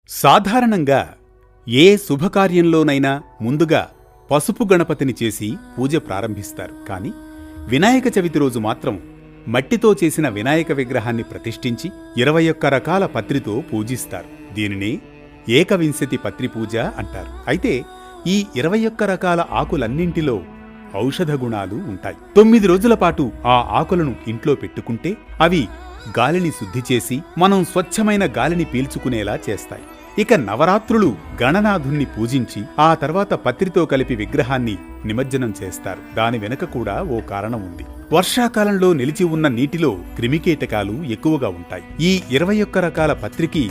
సాధారణంగా ఏ శుభకార్యంలోనైనా ముందుగా పసుపు గణపతిని చేసి పూజ ప్రారంభిస్తారు. కాని వినాయక చవితి రోజు మాత్రం మట్టితో చేసిన వినాయక విగ్రహాన్ని ప్రతిష్ఠించి 21 రకాల పత్రితో పూజిస్తారు. దీనినే ఏకవింశతి పత్రి పూజ అంటారు. అయితే ఈ 21 రకాల ఆకులన్నింటిలో ఔషధ గుణాలు ఉంటాయి. 9 రోజుల పాటు ఆ ఆకులను ఇంట్లో పెట్టుకుంటే అవి గాలిని శుద్ధి చేసి మనం స్వచ్ఛమైన గాలిని పీల్చుకునేలా చేస్తాయి. ఇక నవరాత్రులు గణనాథుణ్ణి పూజించి ఆ తర్వాత పత్రితో కలిపి విగ్రహాన్ని నిమజ్జనం చేస్తారు. దాని వెనుక కూడా ఓ కారణం ఉంది. వర్షాకాలంలో నిలిచి ఉన్న నీటిలో క్రిమికీటకాలు ఎక్కువగా ఉంటాయి. ఈ 21 రకాల పత్రికి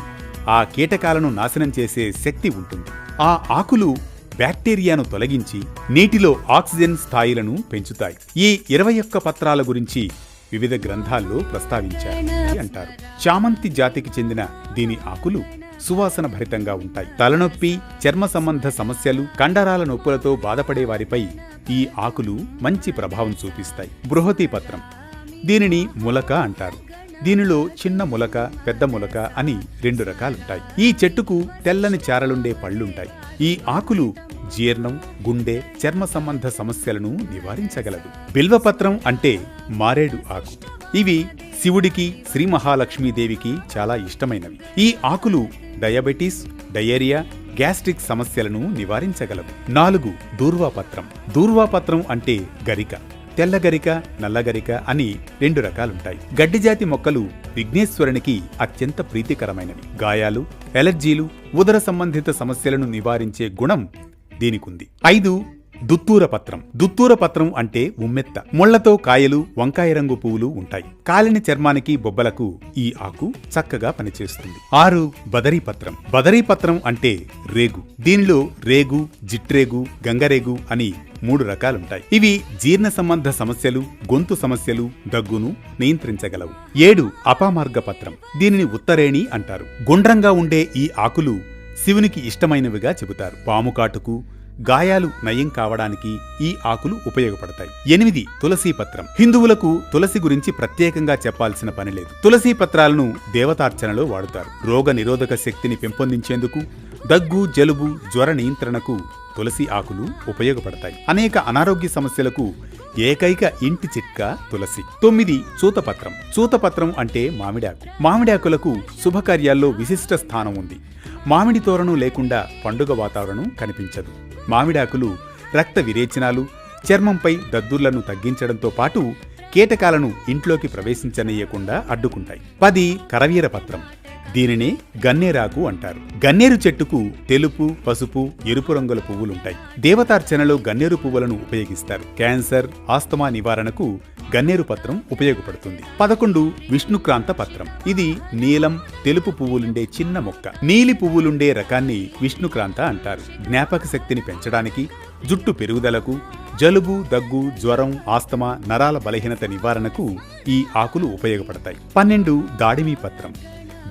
ఆ కీటకాలను నాశనం చేసే శక్తి ఉంటుంది. ఆ ఆకులు బ్యాక్టీరియాను తొలగించి నీటిలో ఆక్సిజన్ స్థాయిలను పెంచుతాయి. ఈ 21 పత్రాల గురించి వివిధ గ్రంథాల్లో ప్రస్తావించారు అంటారు. చామంతి జాతికి చెందిన దీని ఆకులు సువాసన భరితంగా ఉంటాయి. తలనొప్పి, చర్మ సంబంధ సమస్యలు, కండరాల నొప్పులతో బాధపడే వారిపై ఈ ఆకులు మంచి ప్రభావం చూపిస్తాయి. బృహతి పత్రం, దీనిని ములక అంటారు. దీనిలో చిన్న ములక, పెద్ద ములక అని 2 రకాలుంటాయి. ఈ చెట్టుకు తెల్లని చారలుండే పళ్లుంటాయి. ఈ ఆకులు జీర్ణం, గుండె, చర్మ సంబంధ సమస్యలను నివారించగలదు. బిల్వపత్రం అంటే మారేడు ఆకు. ఇవి శివుడికి, శ్రీ మహాలక్ష్మీదేవికి చాలా ఇష్టమైనవి. ఈ ఆకులు డయాబెటీస్, డయేరియా, గ్యాస్ట్రిక్ సమస్యలను నివారించగలవు. 4 దూర్వాపత్రం. దూర్వాపత్రం అంటే గరిక. తెల్లగరిక, నల్లగరిక అని 2 రకాలుంటాయి. గడ్డిజాతి మొక్కలు విఘ్నేశ్వరునికి అత్యంత ప్రీతికరమైనవి. గాయాలు, ఎలర్జీలు, ఉదర సంబంధిత సమస్యలను నివారించే గుణం దీనికుంది. 5 దుత్తూరపత్రం. దుత్తూరపత్రం అంటే ఉమ్మెత్త. ముళ్లతో కాయలు, వంకాయ రంగు పువ్వులు ఉంటాయి. కాలిన చర్మానికి, బొబ్బలకు ఈ ఆకు చక్కగా పనిచేస్తుంది. 6 బదరీపత్రం. బదరీపత్రం అంటే రేగు. దీనిలో రేగు, జిట్రేగు, గంగరేగు అని 3 రకాలుంటాయి. ఇవి జీర్ణ సంబంధ సమస్యలు, గొంతు సమస్యలు, దగ్గును నియంత్రించగలవు. 7 అపామార్గపత్రం. దీనిని ఉత్తరేణి అంటారు. గుండ్రంగా ఉండే ఈ ఆకులు శివునికి ఇష్టమైనవిగా చెబుతారు. పాముకాటుకు, గాయాలు నయం కావడానికి ఈ ఆకులు ఉపయోగపడతాయి. 8 తులసీపత్రం. హిందువులకు తులసి గురించి ప్రత్యేకంగా చెప్పాల్సిన పని లేదు. తులసీ పత్రాలను దేవతార్చనలో వాడుతారు. రోగ నిరోధక శక్తిని పెంపొందించేందుకు, దగ్గు, జలుబు, జ్వర నియంత్రణకు తులసి ఆకులు ఉపయోగపడతాయి. అనేక అనారోగ్య సమస్యలకు ఏకైక ఇంటి చిట్కా తులసి. 9 చూతపత్రం. చూతపత్రం అంటే మామిడాకు. మామిడాకులకు శుభకార్యాల్లో విశిష్ట స్థానం ఉంది. మామిడి తోరణం లేకుండా పండుగ వాతావరణం కనిపించదు. మామిడాకులు రక్త విరేచనాలు, చర్మంపై దద్దుర్లను తగ్గించడంతో పాటు కీటకాలను ఇంట్లోకి ప్రవేశించనీయకుండా అడ్డుకుంటాయి. 10 కరవీరపత్రం. దీనినే గన్నేరాకు అంటారు. గన్నేరు చెట్టుకు తెలుపు, పసుపు, ఎరుపు రంగుల పువ్వులుంటాయి. దేవతార్చనలో గన్నేరు పువ్వులను ఉపయోగిస్తారు. క్యాన్సర్, ఆస్తమా నివారణకు గన్నేరు పత్రం ఉపయోగపడుతుంది. 11 విష్ణుక్రాంత పత్రం. ఇది నీలం, తెలుపు పువ్వులుండే చిన్న మొక్క. నీలి పువ్వులుండే రకాన్ని విష్ణుక్రాంత అంటారు. జ్ఞాపక శక్తిని పెంచడానికి, జుట్టు పెరుగుదలకు, జలుబు, దగ్గు, జ్వరం, ఆస్తమా, నరాల బలహీనత నివారణకు ఈ ఆకులు ఉపయోగపడతాయి. 12 దాడిమి పత్రం.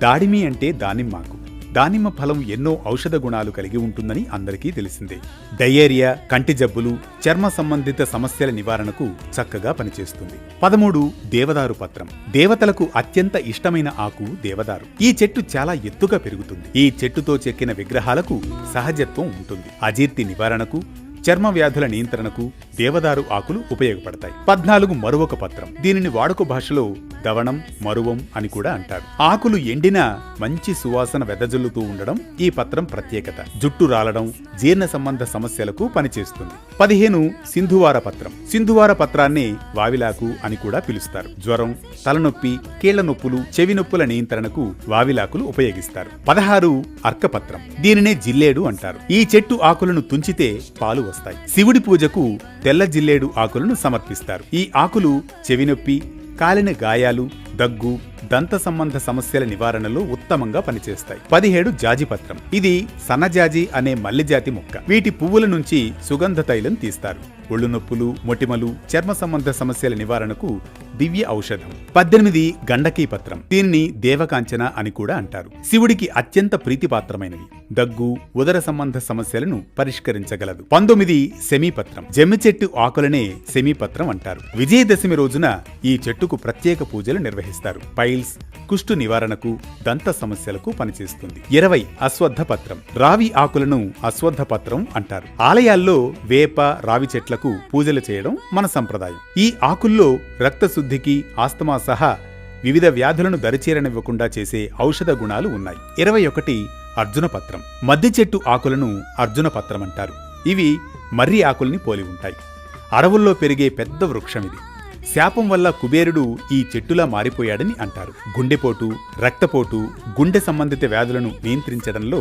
దాడిమి అంటే దానిమ్మాకు. దానిమ్మ ఫలం ఎన్నో ఔషధ గుణాలు కలిగి ఉంటుందని అందరికీ తెలిసిందే. డయేరియా, కంటి జబ్బులు, చర్మ సంబంధిత సమస్యల నివారణకు చక్కగా పనిచేస్తుంది. 13 దేవదారు పత్రం. దేవతలకు అత్యంత ఇష్టమైన ఆకు దేవదారు. ఈ చెట్టు చాలా ఎత్తుగా పెరుగుతుంది. ఈ చెట్టుతో చెక్కిన విగ్రహాలకు సహజత్వం ఉంటుంది. అజీర్తి నివారణకు, చర్మ వ్యాధుల నియంత్రణకు దేవదారు ఆకులు ఉపయోగపడతాయి. 14 మరువక పత్రం. దీనిని వాడుక భాషలో దవణం, మరువం అని కూడా అంటారు. ఆకులు ఎండినా మంచి సువాసన వెదజల్లుతూ ఉండడం ఈ పత్రం ప్రత్యేకత. జుట్టు రాలడం, జీర్ణ సంబంధ సమస్యలకు పనిచేస్తుంది. 15 సింధువార పత్రం. సింధువార పత్రాన్నే వావిలాకు అని కూడా పిలుస్తారు. జ్వరం, తలనొప్పి, కీళ్ల నొప్పులు, చెవి నొప్పుల నియంత్రణకు వావిలాకులు ఉపయోగిస్తారు. 16 అర్కపత్రం. దీనినే జిల్లేడు అంటారు. ఈ చెట్టు ఆకులను తుంచితే పాలు వస్తాయి. శివుడి పూజకు తెల్ల జిల్లేడు ఆకులను సమర్పిస్తారు. ఈ ఆకులు చెవినొప్పి, కాలిన గాయాలు, దగ్గు, దంత సంబంధ సమస్యల నివారణలో ఉత్తమంగా పనిచేస్తాయి. 17 జాజిపత్రం. ఇది సన్నజాజి అనే మల్లెజాతి మొక్క. వీటి పువ్వుల నుంచి సుగంధ తైలం తీస్తారు. ఒళ్ళు నొప్పులు, మొటిమలు, చర్మ సంబంధ సమస్యల నివారణకు దివ్య ఔషధం. 18 గండకీ పత్రం. దీనిని దేవకాంచన అని కూడా అంటారు. శివుడికి అత్యంత ప్రీతిపాత్రమైనవి. దగ్గు, ఉదర సంబంధ సమస్యలను పరిష్కరించగలదు. 19 శమీపత్రం. జమ్మి చెట్టు ఆకులనే శమీపత్రం అంటారు. విజయదశమి రోజున ఈ చెట్టుకు ప్రత్యేక పూజలు నిర్వహిస్తారు. పైన పైల్స్, కుష్టు నివారణకు, దంత సమస్యలకు పనిచేస్తుంది. 20 అశ్వత్థపత్రం. రావి ఆకులను అశ్వత్థపత్రం అంటారు. ఆలయాల్లో వేప, రావి చెట్లకు పూజలు చేయడం మన సంప్రదాయం. ఈ ఆకుల్లో రక్తశుద్ధికి, ఆస్తమా సహా వివిధ వ్యాధులను దరిచేరనివ్వకుండా చేసే ఔషధ గుణాలు ఉన్నాయి. 21 అర్జునపత్రం. మద్ది చెట్టు ఆకులను అర్జునపత్రం అంటారు. ఇవి మర్రి ఆకుల్ని పోలి ఉంటాయి. అడవుల్లో పెరిగే పెద్ద వృక్షం ఇది. శాపం వల్ల కుబేరుడు ఈ చెట్టులా మారిపోయాడని అంటారు. గుండెపోటు, రక్తపోటు, గుండె సంబంధిత వ్యాధులను నియంత్రించడంలో